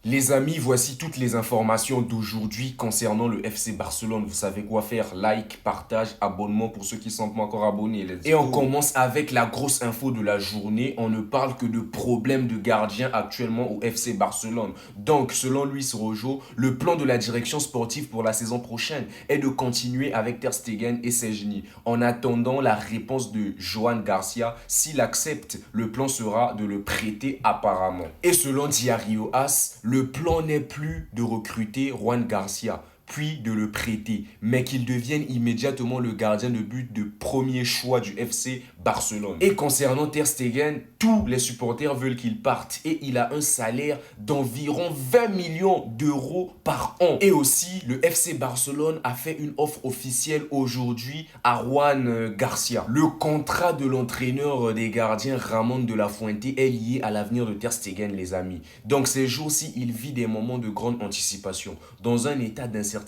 Les amis, voici toutes les informations d'aujourd'hui concernant le FC Barcelone. Vous savez quoi faire? Like, partage, abonnement pour ceux qui ne sont pas encore abonnés. Et on commence avec la grosse info de la journée. On ne parle que de problèmes de gardien actuellement au FC Barcelone. Donc, selon Luis Rojo, le plan de la direction sportive pour la saison prochaine est de continuer avec Ter Stegen et Szczęsny. En attendant la réponse de Joan Garcia, s'il accepte, le plan sera de le prêter apparemment. Et selon Diario As, le plan n'est plus de recruter Juan Garcia, puis de le prêter, mais qu'il devienne immédiatement le gardien de but de premier choix du FC Barcelone. Et concernant Ter Stegen, tous les supporters veulent qu'il parte et il a un salaire d'environ 20 millions d'euros par an. Et aussi, le FC Barcelone a fait une offre officielle aujourd'hui à Juan Garcia. Le contrat de l'entraîneur des gardiens Ramon de la Fuente est lié à l'avenir de Ter Stegen, les amis. Donc ces jours-ci, il vit des moments de grande anticipation, dans un état d'incertitude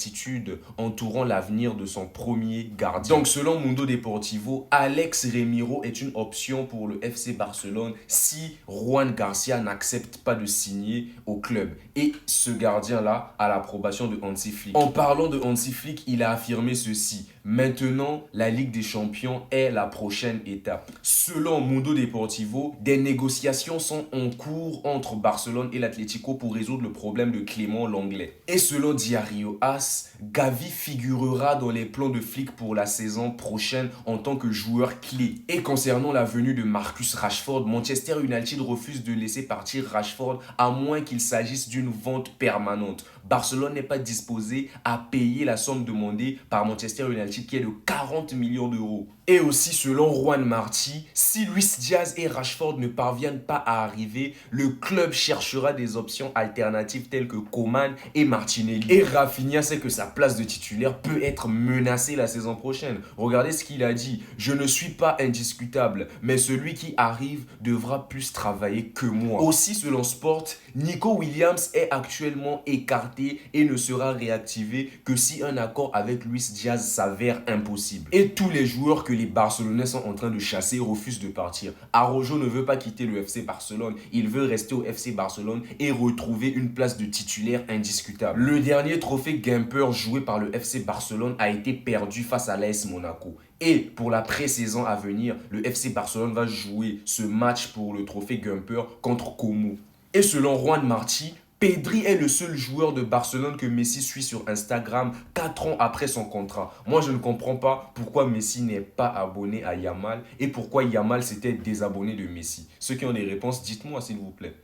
entourant l'avenir de son premier gardien. Donc selon Mundo Deportivo, Alex Remiro est une option pour le FC Barcelone si Juan Garcia n'accepte pas de signer au club. Et ce gardien-là a l'approbation de Hansi Flick. En parlant de Hansi Flick, il a affirmé ceci: maintenant, la Ligue des Champions est la prochaine étape. Selon Mundo Deportivo, des négociations sont en cours entre Barcelone et l'Atlético pour résoudre le problème de Clément Lenglet. Et selon Diario As, Gavi figurera dans les plans de Flick pour la saison prochaine en tant que joueur clé. Et concernant la venue de Marcus Rashford, Manchester United refuse de laisser partir Rashford à moins qu'il s'agisse d'une vente permanente. Barcelone n'est pas disposé à payer la somme demandée par Manchester United qui est de 40 millions d'euros. Et aussi selon Juan Martí, si Luis Diaz et Rashford ne parviennent pas à arriver, le club cherchera des options alternatives telles que Coman et Martinelli. Et Rafinha sait que sa place de titulaire peut être menacée la saison prochaine. Regardez ce qu'il a dit: je ne suis pas indiscutable, mais celui qui arrive devra plus travailler que moi. Aussi selon Sport, Nico Williams est actuellement écarté et ne sera réactivé que si un accord avec Luis Diaz s'avère impossible. Et tous les joueurs que les Barcelonais sont en train de chasser refusent de partir. Araujo ne veut pas quitter le FC Barcelone, il veut rester au FC Barcelone et retrouver une place de titulaire indiscutable. Le dernier trophée Gamper joué par le FC Barcelone a été perdu face à l'AS Monaco. Et pour la pré-saison à venir, le FC Barcelone va jouer ce match pour le trophée Gamper contre Como. Et selon Juan Martí, Pedri est le seul joueur de Barcelone que Messi suit sur Instagram 4 ans après son contrat. Moi, je ne comprends pas pourquoi Messi n'est pas abonné à Yamal et pourquoi Yamal s'était désabonné de Messi. Ceux qui ont des réponses, dites-moi s'il vous plaît.